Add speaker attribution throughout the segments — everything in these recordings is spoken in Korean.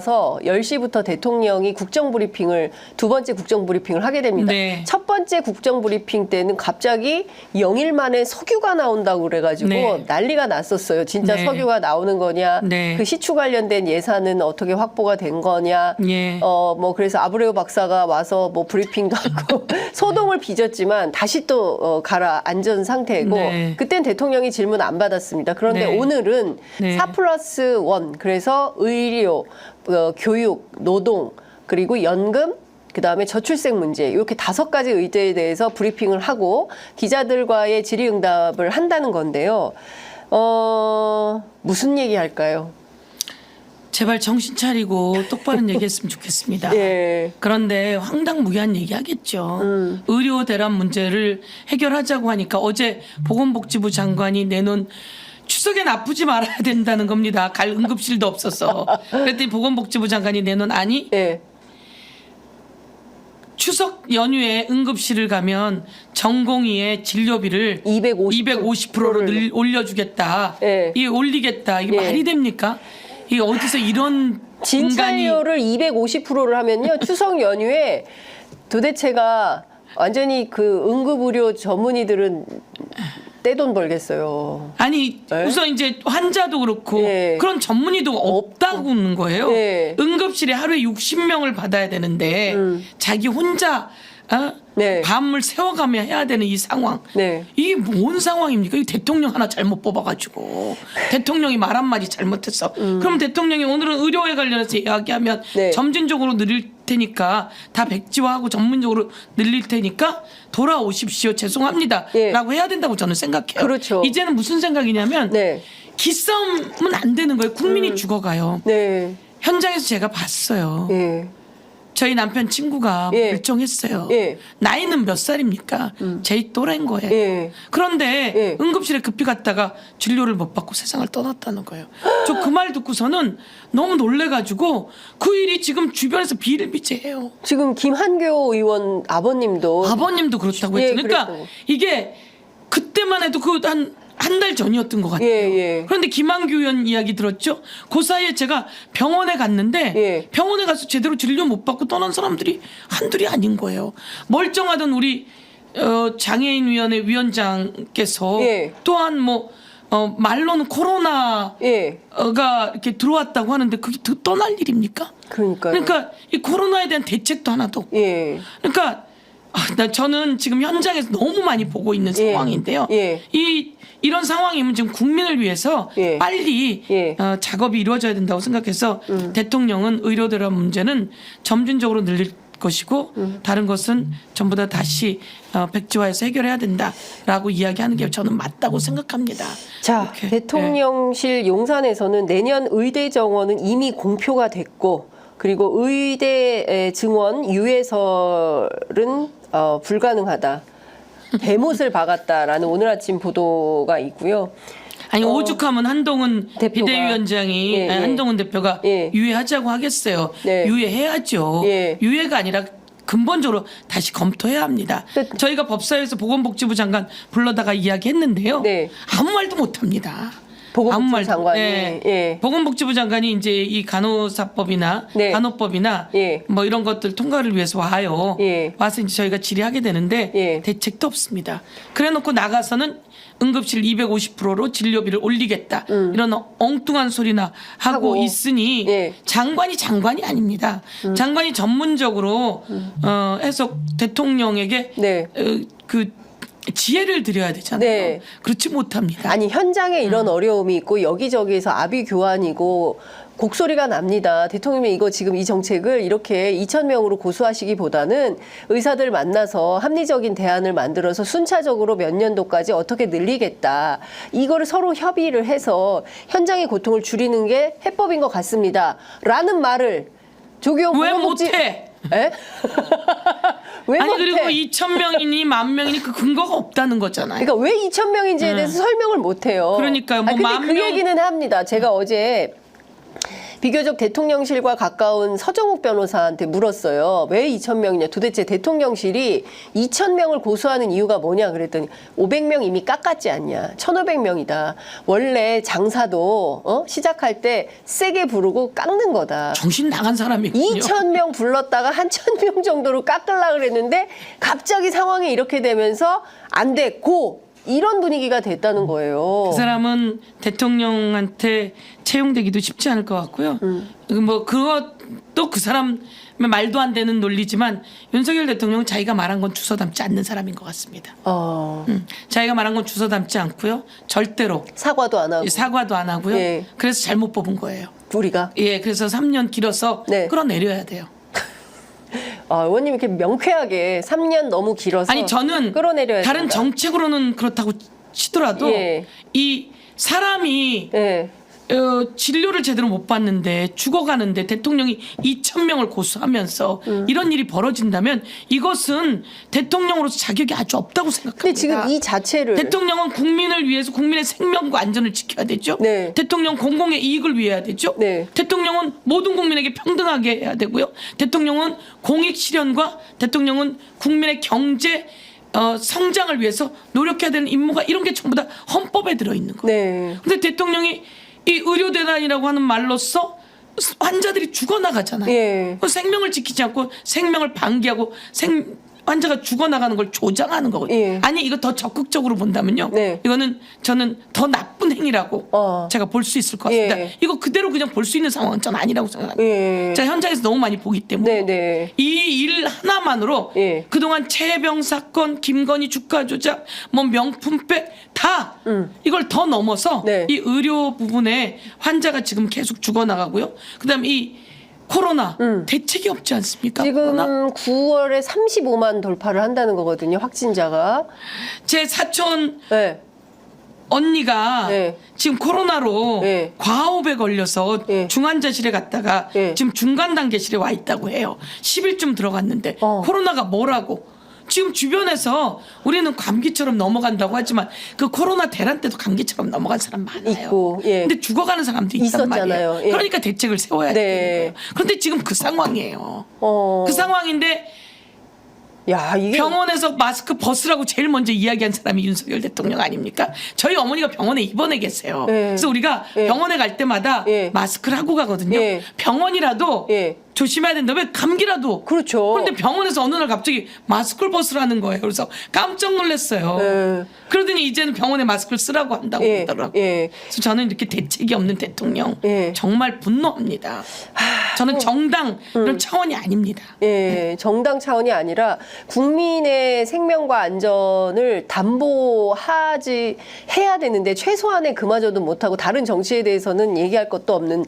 Speaker 1: 서 10시부터 대통령이 국정브리핑을 두 번째 국정브리핑을 하게 됩니다.
Speaker 2: 네.
Speaker 1: 첫 번째 국정브리핑 때는 갑자기 0일 만에 석유가 나온다고 그래가지고
Speaker 2: 네.
Speaker 1: 난리가 났었어요. 진짜
Speaker 2: 네.
Speaker 1: 석유가 나오는 거냐,
Speaker 2: 네.
Speaker 1: 그 시추 관련된 예산은 어떻게 확보가 된 거냐,
Speaker 2: 예.
Speaker 1: 뭐 그래서 아브레오 박사가 와서 뭐 브리핑도 하고 소동을 빚었지만 다시 또 가라앉은 상태고
Speaker 2: 네.
Speaker 1: 그땐 대통령이 질문 안 받았습니다. 그런데
Speaker 2: 네.
Speaker 1: 오늘은
Speaker 2: 네.
Speaker 1: 4+1 그래서 의료, 교육, 노동, 그리고 연금, 그다음에 저출생 문제 이렇게 5가지 의제에 대해서 브리핑을 하고 기자들과의 질의응답을 한다는 건데요. 무슨 얘기 할까요?
Speaker 2: 제발 정신 차리고 똑바로 얘기했으면 좋겠습니다.
Speaker 1: 예.
Speaker 2: 그런데 황당무계한 얘기하겠죠. 의료 대란 문제를 해결하자고 하니까 어제 보건복지부 장관이 내놓은 추석엔 아프지 말아야 된다는 겁니다. 갈 응급실도 없어서. 그랬더니 보건복지부 장관이 내놓은 안이
Speaker 1: 예.
Speaker 2: 추석 연휴에 응급실을 가면 전공의의 진료비를 250%로 올려주겠다.
Speaker 1: 예.
Speaker 2: 이게 올리겠다. 이게
Speaker 1: 예.
Speaker 2: 말이 됩니까? 이게 어디서 이런 인간이
Speaker 1: 진찰료를 250%를 하면요. 추석 연휴에 도대체가 완전히 그 응급의료 전문의들은 떼돈 벌겠어요.
Speaker 2: 아니
Speaker 1: 네?
Speaker 2: 우선 이제 환자도 그렇고
Speaker 1: 예.
Speaker 2: 그런 전문의도 없다고는 거예요.
Speaker 1: 예.
Speaker 2: 응급실에 하루에 60명을 받아야 되는데 자기 혼자
Speaker 1: 네.
Speaker 2: 밤을 세워가며 해야 되는 이 상황.
Speaker 1: 네.
Speaker 2: 이게 뭔 상황입니까? 이 대통령 하나 잘못 뽑아가지고 대통령이 말 한마디 잘못했어. 그럼 대통령이 오늘은 의료에 관련해서 이야기하면
Speaker 1: 네.
Speaker 2: 점진적으로 늘릴 테니까 다 백지화하고 전문적으로 늘릴 테니까 돌아오십시오. 죄송합니다.
Speaker 1: 예.
Speaker 2: 라고 해야 된다고 저는 생각해요.
Speaker 1: 그렇죠.
Speaker 2: 이제는 무슨 생각이냐면
Speaker 1: 네.
Speaker 2: 기싸움은 안 되는 거예요. 국민이 죽어가요.
Speaker 1: 네.
Speaker 2: 현장에서 제가 봤어요.
Speaker 1: 예.
Speaker 2: 저희 남편 친구가
Speaker 1: 예.
Speaker 2: 멀쩡했어요.
Speaker 1: 예.
Speaker 2: 나이는 몇 살입니까? 제 또래인 거예요.
Speaker 1: 예.
Speaker 2: 그런데
Speaker 1: 예.
Speaker 2: 응급실에 급히 갔다가 진료를 못 받고 세상을 떠났다는 거예요. 저 그 말 듣고서는 너무 놀래가지고 그 일이 지금 주변에서 비일비재해요.
Speaker 1: 지금 김한교 의원 아버님도
Speaker 2: 아버님도 그렇다고
Speaker 1: 예,
Speaker 2: 했죠. 그러니까
Speaker 1: 그랬다고. 이게
Speaker 2: 그때만 해도 그 한 달 전이었던 것 같아요.
Speaker 1: 예.
Speaker 2: 그런데 김한규 의원 이야기 들었죠? 그 사이에 제가 병원에 갔는데
Speaker 1: 예.
Speaker 2: 병원에 가서 제대로 진료 못 받고 떠난 사람들이 한둘이 아닌 거예요. 멀쩡하던 우리 장애인위원회 위원장께서
Speaker 1: 예.
Speaker 2: 또한 말로는 코로나가
Speaker 1: 예.
Speaker 2: 이렇게 들어왔다고 하는데 그게 떠날 일입니까?
Speaker 1: 그러니까요.
Speaker 2: 그러니까 이 코로나에 대한 대책도 하나도 없고.
Speaker 1: 예.
Speaker 2: 그러니까 저는 지금 현장에서 너무 많이 보고 있는
Speaker 1: 예.
Speaker 2: 상황인데요.
Speaker 1: 예.
Speaker 2: 이런 상황이면 지금 국민을 위해서
Speaker 1: 예.
Speaker 2: 빨리
Speaker 1: 예.
Speaker 2: 작업이 이루어져야 된다고 생각해서 대통령은 의료 대란 문제는 점진적으로 늘릴 것이고 다른 것은 전부 다 다시 백지화해서 해결해야 된다라고 이야기하는 게 저는 맞다고 생각합니다.
Speaker 1: 자,
Speaker 2: 이렇게.
Speaker 1: 대통령실 용산에서는 내년 의대 정원은 이미 공표가 됐고 그리고 의대 증원 유예설은 불가능하다. 대못을 박았다라는 오늘 아침 보도가 있고요.
Speaker 2: 아니 오죽하면 한동훈
Speaker 1: 대표가.
Speaker 2: 비대위원장이
Speaker 1: 예, 예.
Speaker 2: 한동훈 대표가
Speaker 1: 예.
Speaker 2: 유예하자고 하겠어요.
Speaker 1: 네.
Speaker 2: 유예해야죠.
Speaker 1: 예.
Speaker 2: 유예가 아니라 근본적으로 다시 검토해야 합니다.
Speaker 1: 네.
Speaker 2: 저희가 법사위에서 보건복지부 장관 불러다가 이야기했는데요.
Speaker 1: 네.
Speaker 2: 아무 말도 못합니다.
Speaker 1: 보건복지부 장관이.
Speaker 2: 네.
Speaker 1: 예.
Speaker 2: 보건복지부 장관이 이제 이 간호사법이나
Speaker 1: 네.
Speaker 2: 간호법이나
Speaker 1: 예.
Speaker 2: 뭐 이런 것들 통과를 위해서 와요.
Speaker 1: 예.
Speaker 2: 와서 이제 저희가 질의하게 되는데
Speaker 1: 예.
Speaker 2: 대책도 없습니다. 그래놓고 나가서는 응급실 250%로 진료비를 올리겠다. 이런 엉뚱한 소리나 하고 있으니
Speaker 1: 예.
Speaker 2: 장관이 아닙니다. 장관이 전문적으로 해서 대통령에게
Speaker 1: 네.
Speaker 2: 그 지혜를 드려야 되잖아요.
Speaker 1: 네.
Speaker 2: 그렇지 못합니다.
Speaker 1: 아니 현장에 이런 어려움이 있고 여기저기서 아비 교환이고 곡소리가 납니다. 대통령이 이거 지금 이 정책을 이렇게 2,000명으로 고수하시기보다는 의사들 만나서 합리적인 대안을 만들어서 순차적으로 몇 년도까지 어떻게 늘리겠다. 이거를 서로 협의를 해서 현장의 고통을 줄이는 게 해법인 것 같습니다. 라는 말을 조기용
Speaker 2: 왜
Speaker 1: 보건복지
Speaker 2: 못해?
Speaker 1: 에? 왜
Speaker 2: 아니
Speaker 1: 못해?
Speaker 2: 그리고 2,000명이니 10,000명이니 그 근거가 없다는 거잖아요.
Speaker 1: 그러니까 왜 2,000명인지에 대해서 설명을 못 해요.
Speaker 2: 그러니까요. 뭐
Speaker 1: 근데
Speaker 2: 만
Speaker 1: 그
Speaker 2: 명-
Speaker 1: 얘기는 합니다. 제가 어제 비교적 대통령실과 가까운 서정욱 변호사한테 물었어요. 왜 2,000명이냐? 도대체 대통령실이 2,000명을 고소하는 이유가 뭐냐? 그랬더니 500명 이미 깎았지 않냐? 1,500명이다. 원래 장사도 시작할 때 세게 부르고 깎는 거다.
Speaker 2: 정신 나간 사람이군요.
Speaker 1: 2,000명 불렀다가 한 1,000명 정도로 깎으려고 그랬는데 갑자기 상황이 이렇게 되면서 안 됐고 이런 분위기가 됐다는 거예요.
Speaker 2: 그 사람은 대통령한테 채용되기도 쉽지 않을 것 같고요. 뭐 그것도 그 사람의 말도 안 되는 논리지만 윤석열 대통령은 자기가 말한 건 주워 담지 않는 사람인 것 같습니다. 자기가 말한 건 주워 담지 않고요. 절대로
Speaker 1: 사과도 안 하고.
Speaker 2: 사과도 안 하고요.
Speaker 1: 예.
Speaker 2: 그래서 잘못 뽑은 거예요.
Speaker 1: 우리가.
Speaker 2: 예, 그래서 3년 길어서
Speaker 1: 네.
Speaker 2: 끌어내려야 돼요.
Speaker 1: 의원님 이렇게 명쾌하게 3년 너무 길어서
Speaker 2: 아니 저는
Speaker 1: 끌어내려야
Speaker 2: 다른
Speaker 1: 된다.
Speaker 2: 정책으로는 그렇다고 치더라도
Speaker 1: 예.
Speaker 2: 이 사람이
Speaker 1: 예.
Speaker 2: 진료를 제대로 못 받는데 죽어가는데 대통령이 2,000명을 고소하면서 이런 일이 벌어진다면 이것은 대통령으로서 자격이 아주 없다고 생각합니다.
Speaker 1: 근데 지금 이 자체를
Speaker 2: 대통령은 국민을 위해서 국민의 생명과 안전을 지켜야 되죠.
Speaker 1: 네.
Speaker 2: 대통령 공공의 이익을 위해야 되죠.
Speaker 1: 네.
Speaker 2: 대통령은 모든 국민에게 평등하게 해야 되고요. 대통령은 공익 실현과 대통령은 국민의 경제 성장을 위해서 노력해야 되는 임무가 이런 게 전부 다 헌법에 들어있는 거예요.
Speaker 1: 네.
Speaker 2: 근데 대통령이 이 의료대란이라고 하는 말로써 환자들이 죽어나가잖아요.
Speaker 1: 예.
Speaker 2: 생명을 지키지 않고 생명을 방기하고 환자가 죽어나가는 걸 조장하는 거거든요.
Speaker 1: 예.
Speaker 2: 아니 이거 더 적극적으로 본다면요.
Speaker 1: 네.
Speaker 2: 이거는 저는 더 나쁜 행위라고 제가 볼 수 있을 것 같습니다.
Speaker 1: 예.
Speaker 2: 이거 그대로 그냥 볼 수 있는 상황은 전 아니라고 생각합니다.
Speaker 1: 예.
Speaker 2: 제가 현장에서 너무 많이 보기 때문에
Speaker 1: 네.
Speaker 2: 이 일 하나만으로
Speaker 1: 예.
Speaker 2: 그동안 최혜병 사건, 김건희 주가 조작, 뭐 명품백 다 이걸 더 넘어서
Speaker 1: 네.
Speaker 2: 이 의료 부분에 환자가 지금 계속 죽어나가고요. 그다음에 이 코로나 대책이 없지 않습니까?
Speaker 1: 지금
Speaker 2: 코로나?
Speaker 1: 9월에 35만 돌파를 한다는 거거든요. 확진자가.
Speaker 2: 제 사촌
Speaker 1: 네.
Speaker 2: 언니가
Speaker 1: 네.
Speaker 2: 지금 코로나로
Speaker 1: 네.
Speaker 2: 과호흡에 걸려서
Speaker 1: 네.
Speaker 2: 중환자실에 갔다가
Speaker 1: 네.
Speaker 2: 지금 중간 단계실에 와 있다고 해요. 10일쯤 들어갔는데 코로나가 뭐라고? 지금 주변에서 우리는 감기처럼 넘어간다고 하지만 그 코로나 대란 때도 감기처럼 넘어간 사람 많아요.
Speaker 1: 있고, 예.
Speaker 2: 근데 죽어가는 사람도 있단
Speaker 1: 있었잖아요.
Speaker 2: 말이에요.
Speaker 1: 예.
Speaker 2: 그러니까 대책을 세워야
Speaker 1: 네.
Speaker 2: 되는 거예요. 그런데 지금 그 상황이에요. 그 상황인데
Speaker 1: 야, 이게
Speaker 2: 병원에서 마스크 벗으라고 제일 먼저 이야기한 사람이 윤석열 대통령 아닙니까? 저희 어머니가 병원에 입원해 계세요.
Speaker 1: 예.
Speaker 2: 그래서 우리가
Speaker 1: 예.
Speaker 2: 병원에 갈 때마다
Speaker 1: 예.
Speaker 2: 마스크를 하고 가거든요.
Speaker 1: 예.
Speaker 2: 병원이라도
Speaker 1: 예.
Speaker 2: 조심해야 된다. 왜 감기라도.
Speaker 1: 그렇죠.
Speaker 2: 그런데 병원에서 어느 날 갑자기 마스크를 벗으라는 거예요. 그래서 깜짝 놀랐어요.
Speaker 1: 예.
Speaker 2: 그러더니 이제는 병원에 마스크를 쓰라고 한다고
Speaker 1: 예.
Speaker 2: 그러더라고요.
Speaker 1: 예.
Speaker 2: 그래서 저는 이렇게 대책이 없는 대통령
Speaker 1: 예.
Speaker 2: 정말 분노합니다. 저는 정당 이런 차원이 아닙니다.
Speaker 1: 예, 정당 차원이 아니라 국민의 생명과 안전을 해야 되는데 최소한의 그마저도 못하고 다른 정치에 대해서는 얘기할 것도 없는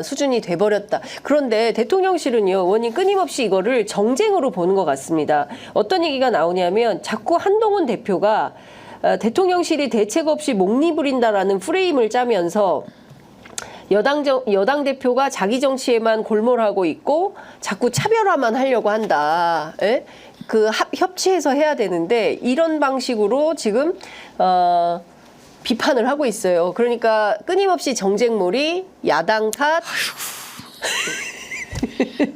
Speaker 1: 수준이 돼버렸다. 그런데 대통령실은요, 의원님 끊임없이 이거를 정쟁으로 보는 것 같습니다. 어떤 얘기가 나오냐면 자꾸 한동훈 대표가 대통령실이 대책 없이 목리 부린다라는 프레임을 짜면서 여당 대표가 자기 정치에만 골몰하고 있고 자꾸 차별화만 하려고 한다. 예? 협치해서 해야 되는데 이런 방식으로 지금 비판을 하고 있어요. 그러니까 끊임없이 정쟁몰이, 야당 탓.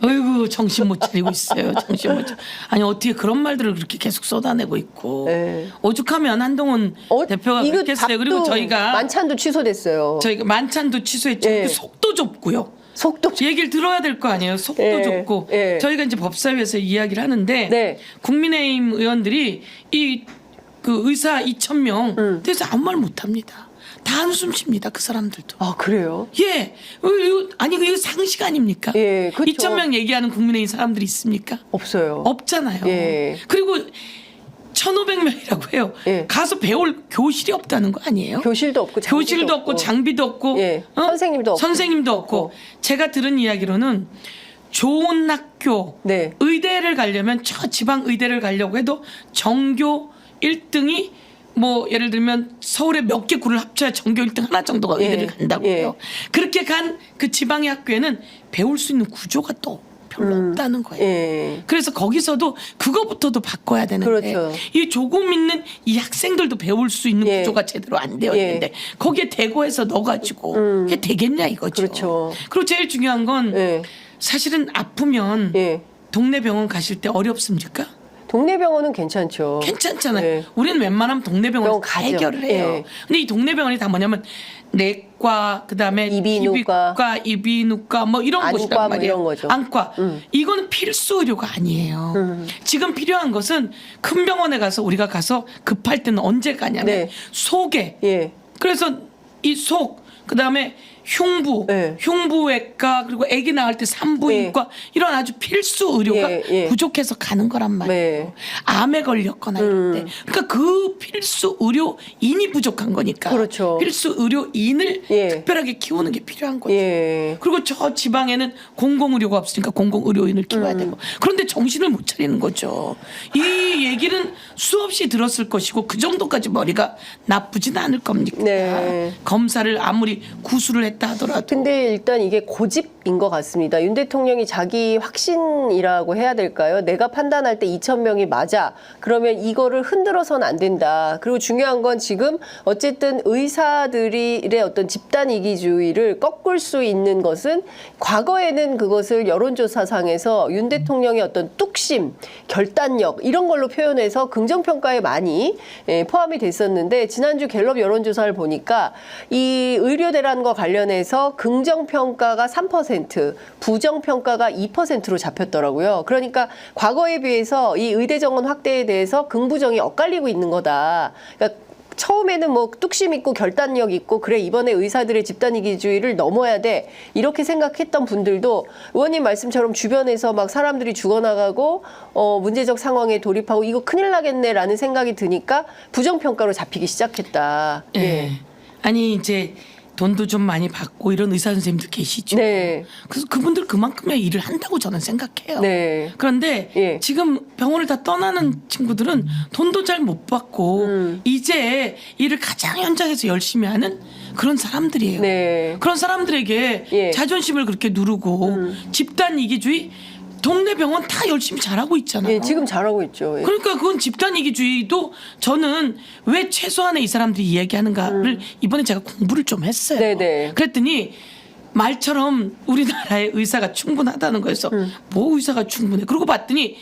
Speaker 2: 어이구 정신 못 차리고 있어요. 정신 못 차. 아니 어떻게 그런 말들을 그렇게 계속 쏟아내고 있고
Speaker 1: 네.
Speaker 2: 오죽하면 한동훈 대표가
Speaker 1: 이거
Speaker 2: 그렇게 했어요. 그리고
Speaker 1: 밥도
Speaker 2: 저희가
Speaker 1: 취소됐어요.
Speaker 2: 저희가 만찬도 취소했죠.
Speaker 1: 예.
Speaker 2: 속도 좁고요.
Speaker 1: 속도
Speaker 2: 얘기를 들어야 될 거 아니에요. 속도
Speaker 1: 예.
Speaker 2: 좁고
Speaker 1: 예.
Speaker 2: 저희가 이제 법사위에서 이야기를 하는데
Speaker 1: 네.
Speaker 2: 국민의힘 의원들이 이 그 의사 2,000명 대해서 아무 말 못합니다. 다 한숨 쉽니다. 그 사람들도.
Speaker 1: 아, 그래요?
Speaker 2: 예. 아니 이거 상식 아닙니까?
Speaker 1: 예, 그렇죠.
Speaker 2: 2,000명 얘기하는 국민의힘 사람들이 있습니까?
Speaker 1: 없어요.
Speaker 2: 없잖아요.
Speaker 1: 예.
Speaker 2: 그리고 1,500명이라고 해요.
Speaker 1: 예.
Speaker 2: 가서 배울 교실이 없다는 거 아니에요?
Speaker 1: 교실도 없고
Speaker 2: 교실도 없고 장비도 없고
Speaker 1: 예. 선생님도 없고.
Speaker 2: 선생님도 없고. 제가 들은 이야기로는 좋은 학교
Speaker 1: 네.
Speaker 2: 의대를 가려면 저 지방 의대를 가려고 해도 전교 1등이 뭐 예를 들면 서울에 몇 개 구를 합쳐야 전교 1등 하나 정도가 의대를 간다고 해요. 그렇게 간 그 지방의 학교에는 배울 수 있는 구조가 또 별로 없다는 거예요.
Speaker 1: 예.
Speaker 2: 그래서 거기서도 그거부터도 바꿔야 되는데
Speaker 1: 그렇죠.
Speaker 2: 이 조금 있는 이 학생들도 배울 수 있는
Speaker 1: 예.
Speaker 2: 구조가 제대로 안 되어 있는데 거기에 대고해서 넣어가지고 그게 되겠냐 이거죠.
Speaker 1: 그렇죠.
Speaker 2: 그리고 제일 중요한 건
Speaker 1: 예.
Speaker 2: 사실은 아프면
Speaker 1: 예.
Speaker 2: 동네 병원 가실 때 어렵습니까?
Speaker 1: 동네 병원은 괜찮죠.
Speaker 2: 괜찮잖아요.
Speaker 1: 예.
Speaker 2: 우리는 웬만하면 동네 병원에서
Speaker 1: 병원
Speaker 2: 다
Speaker 1: 가죠.
Speaker 2: 해결을 해요.
Speaker 1: 예.
Speaker 2: 근데 이 동네 병원이 다 뭐냐면 내과, 그다음에
Speaker 1: 이비인후과,
Speaker 2: 이비인후과 뭐 이런
Speaker 1: 안과
Speaker 2: 곳이란
Speaker 1: 뭐
Speaker 2: 말이에요.
Speaker 1: 이런 거죠.
Speaker 2: 안과. 이거는 필수 의료가 아니에요. 지금 필요한 것은 큰 병원에 가서 우리가 가서 급할 때는 언제 가냐면
Speaker 1: 네.
Speaker 2: 속에.
Speaker 1: 예.
Speaker 2: 그래서 이 속, 그다음에 흉부,
Speaker 1: 네.
Speaker 2: 흉부외과, 그리고 아기 낳을 때 산부인과 이런 아주 필수 의료가
Speaker 1: 예, 예.
Speaker 2: 부족해서 가는 거란 말이에요.
Speaker 1: 네.
Speaker 2: 암에 걸렸거나 이럴 때. 그러니까 그 필수 의료인이 부족한 거니까.
Speaker 1: 그렇죠.
Speaker 2: 필수 의료인을
Speaker 1: 예.
Speaker 2: 특별하게 키우는 게 필요한 거죠.
Speaker 1: 예.
Speaker 2: 그리고 저 지방에는 공공의료가 없으니까 공공의료인을 키워야 되고. 그런데 정신을 못 차리는 거죠. 이 얘기는 수없이 들었을 것이고 그 정도까지 머리가 나쁘진 않을 겁니까?
Speaker 1: 네.
Speaker 2: 검사를 아무리 구술을 했다 하더라도.
Speaker 1: 근데 일단 이게 고집인 것 같습니다. 윤 대통령이 자기 확신이라고 해야 될까요? 내가 판단할 때 2,000명이 맞아. 그러면 이거를 흔들어서는 안 된다. 그리고 중요한 건 지금 어쨌든 의사들의 어떤 집단 이기주의를 꺾을 수 있는 것은 과거에는 그것을 여론조사상에서 윤 대통령의 어떤 뚝심, 결단력 이런 걸로 표현해서 긍정평가에 많이 포함이 됐었는데 지난주 갤럽 여론조사를 보니까 이 의료대란과 관련해서 긍정평가가 3%, 부정평가가 2%로 잡혔더라고요. 그러니까 과거에 비해서 이 의대 정원 확대에 대해서 긍부정이 엇갈리고 있는 거다. 그러니까 처음에는 뭐 뚝심 있고 결단력 있고 그래 이번에 의사들의 집단이기주의를 넘어야 돼 이렇게 생각했던 분들도 의원님 말씀처럼 주변에서 막 사람들이 죽어나가고 문제적 상황에 돌입하고 이거 큰일 나겠네라는 생각이 드니까 부정평가로 잡히기 시작했다.
Speaker 2: 예. 아니 이제 돈도 좀 많이 받고 이런 의사 선생님들 계시죠.
Speaker 1: 네.
Speaker 2: 그래서 그분들 그만큼의 일을 한다고 저는 생각해요.
Speaker 1: 네.
Speaker 2: 그런데
Speaker 1: 예.
Speaker 2: 지금 병원을 다 떠나는 친구들은 돈도 잘 못 받고 이제 일을 가장 현장에서 열심히 하는 그런 사람들이에요.
Speaker 1: 네.
Speaker 2: 그런 사람들에게
Speaker 1: 예.
Speaker 2: 자존심을 그렇게 누르고 집단 이기주의 동네 병원 다 열심히 잘하고 있잖아요.
Speaker 1: 예, 지금 잘하고 있죠. 예.
Speaker 2: 그러니까 그건 집단 이기주의도 저는 왜 최소한의 이 사람들이 이야기하는가를 이번에 제가 공부를 좀 했어요.
Speaker 1: 네네.
Speaker 2: 그랬더니 말처럼 우리나라의 의사가 충분하다는 거에서 뭐 의사가 충분해. 그러고 봤더니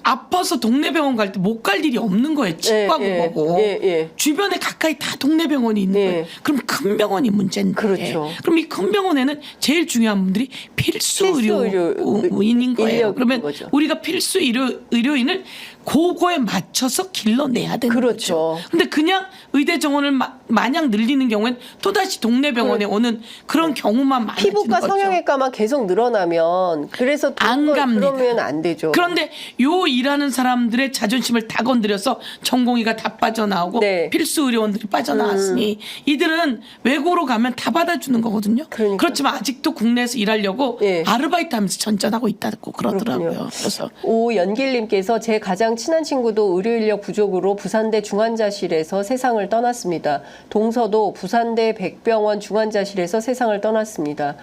Speaker 2: 아파서 동네 병원 갈 때 못 갈 일이 없는 거예요. 치과고
Speaker 1: 예,
Speaker 2: 뭐고.
Speaker 1: 예, 예.
Speaker 2: 주변에 가까이 다 동네 병원이 있는
Speaker 1: 예.
Speaker 2: 거예요. 그럼 큰 병원이 문제인데.
Speaker 1: 그렇죠.
Speaker 2: 그럼 이 큰 병원에는 제일 중요한 분들이 필수
Speaker 1: 필수
Speaker 2: 의료인인 거예요.
Speaker 1: 인력인
Speaker 2: 그러면
Speaker 1: 거죠.
Speaker 2: 우리가 필수 의료인을 그거에 맞춰서 길러내야 되는
Speaker 1: 그렇죠.
Speaker 2: 거죠. 근데 그냥 의대 정원을 마냥 늘리는 경우엔 또다시 동네 병원에 오는 그런 경우만 많아지는
Speaker 1: 피부과
Speaker 2: 거죠.
Speaker 1: 성형외과만 계속 늘어나면 그래서
Speaker 2: 안 갑니다.
Speaker 1: 그러면 안 되죠.
Speaker 2: 그런데 요 일하는 사람들의 자존심을 다 건드려서 전공의가 다 빠져나오고
Speaker 1: 네.
Speaker 2: 필수 의료원들이 빠져나왔으니 이들은 외국으로 가면 다 받아주는 거거든요.
Speaker 1: 그러니까.
Speaker 2: 그렇지만 아직도 국내에서 일하려고
Speaker 1: 예.
Speaker 2: 아르바이트 하면서 전전하고 있다고 그러더라고요.
Speaker 1: 그렇군요.
Speaker 2: 그래서
Speaker 1: 오연길님께서 제 가장 친한 친구도 의료 인력 부족으로 부산대 중환자실에서 세상을 떠났습니다. 동서도 부산대 백병원 중환자실에서 세상을 떠났습니다.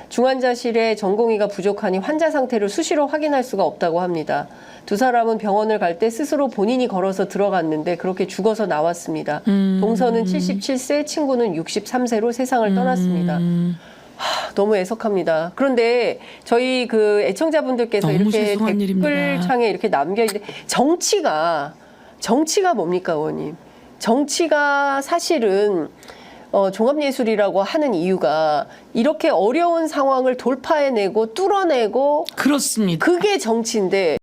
Speaker 1: 중환자실에 전공의가 부족하니 환자 상태를 수시로 확인할 수가 없다고 합니다. 두 사람은 병원을 갈 때 스스로 본인이 걸어서 들어갔는데 그렇게 죽어서 나왔습니다. 동서는 77세, 친구는 63세로 세상을 떠났습니다. 너무 애석합니다. 그런데 저희 그 애청자분들께서
Speaker 2: 너무
Speaker 1: 이렇게
Speaker 2: 죄송한 일입니다.
Speaker 1: 댓글창에 이렇게 남겨있는데 정치가 뭡니까, 의원님? 정치가 사실은 종합예술이라고 하는 이유가 이렇게 어려운 상황을 돌파해내고 뚫어내고
Speaker 2: 그렇습니다.
Speaker 1: 그게 정치인데